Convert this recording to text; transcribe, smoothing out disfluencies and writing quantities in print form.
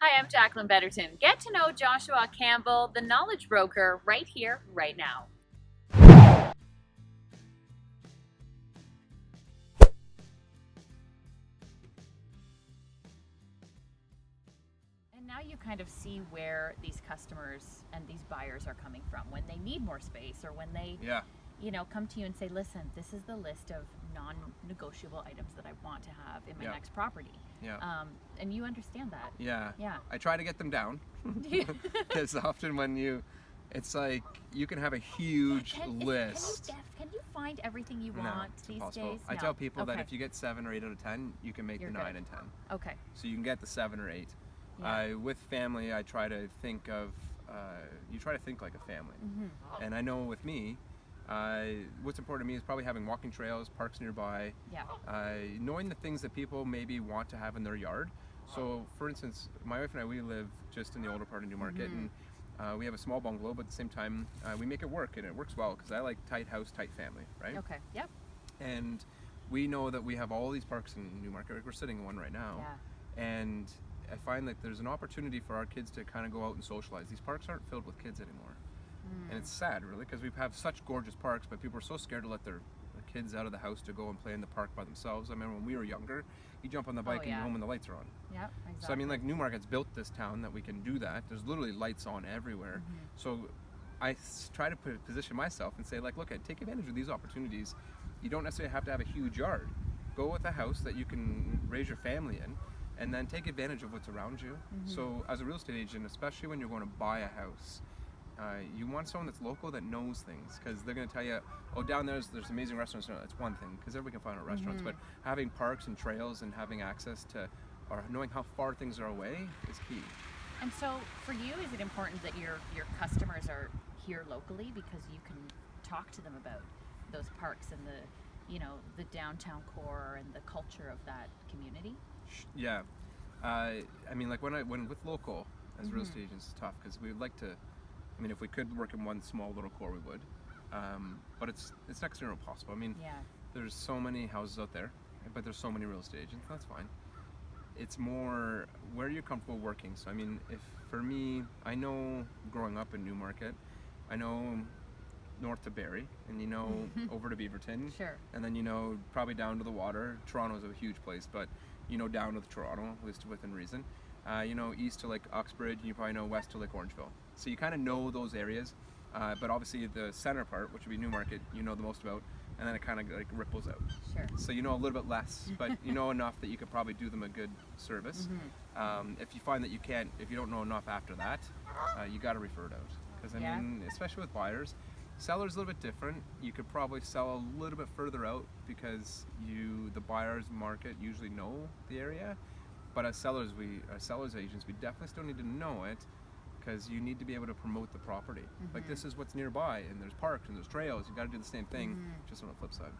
Hi, I'm Jacqueline Betterton. Get to know Joshua Campbell, the knowledge broker, right here, right now. And now you kind of see where these customers and these buyers are coming from when they need more space or when they, Yeah, come to you and say, listen, this is the list of non-negotiable items that I want to have in my Yeah. next property. yeah, And you understand that. yeah. Yeah. I try to get them down because often it's like you can have a huge list. Can you find everything you No, want it's these impossible. days? I No. tell people that Okay. if you get 7 or 8 out of 10, you can make You're the good. 9 and 10. Okay. So you can get the 7 or 8. Yeah. With family, I try to think of, you try to think like a family. And I know with me, what's important to me is probably having walking trails, parks nearby, Yeah. knowing the things that people maybe want to have in their yard. So, for instance, my wife and I, we live just in the older part of Newmarket, and we have a small bungalow, but at the same time, we make it work, and it works well because I like tight house, tight family, right? Okay. Yep. And we know that we have all these parks in Newmarket. We're sitting in one right now, Yeah. and I find that there's an opportunity for our kids to kind of go out and socialize. These parks aren't filled with kids anymore. And it's sad, really, because we have such gorgeous parks, but people are so scared to let their kids out of the house to go and play in the park by themselves. I remember when we were younger, you jump on the bike and you're home when the lights are on. Yep. Exactly. So I mean, like Newmarket's built this town that we can do that. There's literally lights on everywhere. So I try to position myself and say, like, look, take advantage of these opportunities. You don't necessarily have to have a huge yard. Go with a house that you can raise your family in, and then take advantage of what's around you. So as a real estate agent, especially when you're going to buy a house, you want someone that's local that knows things, because they're going to tell you, oh, down there's amazing restaurants. No, that's one thing, because everybody can find out restaurants, but having parks and trails and having access to, or knowing how far things are away is key. And so, for you, is it important that your customers are here locally because you can talk to them about those parks and the downtown core and the culture of that community? Yeah, I mean, like when with local as real estate agents, it's tough because we would like to. I mean, if we could work in one small little core, we would. But it's next to impossible. I mean, Yeah. there's so many houses out there, but there's so many real estate agents. That's fine. It's more where you're comfortable working. So I mean, if for me, I know growing up in Newmarket, I know north to Barrie, and over to Beaverton, Sure. and then probably down to the water. Toronto's a huge place, but down to Toronto, at least within reason. East to like Uxbridge, and you probably know west to like Orangeville. So you kind of know those areas, but obviously the center part, which would be Newmarket, you know the most about, and then it kind of like ripples out. Sure. So you know a little bit less, but you know enough that you could probably do them a good service. If you find that if you don't know enough after that, you got to refer it out. Because I Yeah. mean, especially with buyers, sellers a little bit different. You could probably sell a little bit further out because the buyer's market usually know the area. But as sellers agents, we definitely still need to know it, because you need to be able to promote the property. Like, this is what's nearby, and there's parks and there's trails. You got to do the same thing, just on the flip side.